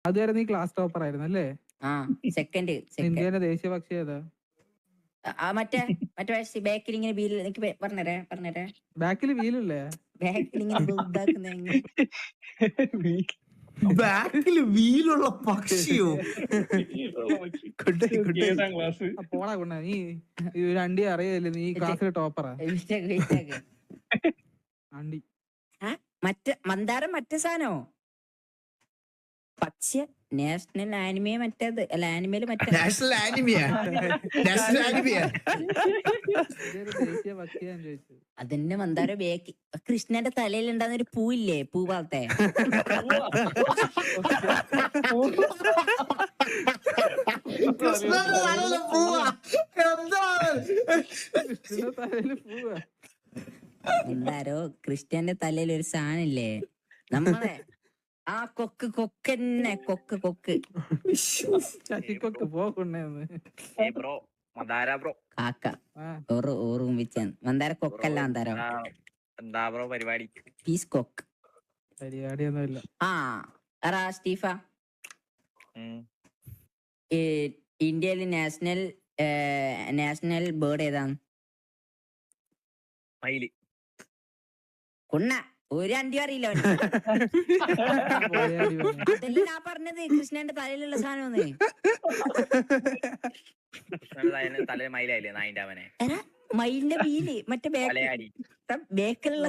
അതുവരെ നീ class topper ആയിരുന്നു അല്ലേ? ആ സെക്കൻഡ്. ഇന്ത്യയുടെ ദേശീയ പക്ഷി ഏതാ? മറ്റേ ബാക്കിൽ ഇങ്ങനെ വീൽ എനിക്ക് പറഞ്ഞേരാ ബാക്കിൽ വീലല്ലേ? ബാക്കിൽ ഇങ്ങനെ ഇതാക്കുന്ന ബാക്കില് വീലുള്ള പക്ഷിയോ? പോടാ കൊണ്ട നീ ഒരു അണ്ടി അറിയില്ലേ? നീ ക്ലാസ്സിലെ ടോപ്പറാ അണ്ടി. മന്ദാരം മറ്റേ സാധനോ? പക്ഷി നാഷണൽ ആനിമേ മറ്റേത് അല്ല, ആനിമേല് മറ്റേ നാഷണൽ ആനിമിയാ? നാഷണൽ ആനിമിയാ? ദേശീയ പക്ഷിയാന്ന് ചോദിച്ചു. അതന്നെ മന്ദാരം. ബേക്ക് കൃഷ്ണന്റെ തലയിൽ ഉണ്ടാകുന്ന ഒരു പൂവില്ലേ, പൂ പോലത്തെ. എന്താരോ കൃഷ്ണന്റെ തലയിൽ ഒരു സാധനില്ലേ നമ്മളെ ആ കൊക്കന്നെ കൊക്ക് ചട്ടിക്കൊക്കെ പോകൊണ്ടേന്ന് കാക്ക ഓർമ്മിച്ചാണ്. മന്ദാര കൊക്കല്ല മന്ദാരം, എന്താ ബ്രോ പരിപാടി? പീസ് കൊക്ക്. പരിപാടിയൊന്നുമില്ല. ആ സ്റ്റീഫ, ഇന്ത്യയിലെ നാഷണൽ ബേർഡ് ഏതാണ്? മയില്. കുണ്ണ ഒരു അണ്ടി അറിയില്ല. അതല്ലേ ഞാൻ പറഞ്ഞത്, കൃഷ്ണന്റെ തലയിലുള്ള സാധനം. തല മയിലായില്ലേ നായിന്റെ അവനെ? മയിലിന്റെ വീല് മറ്റേ ബേക്കിലുള്ള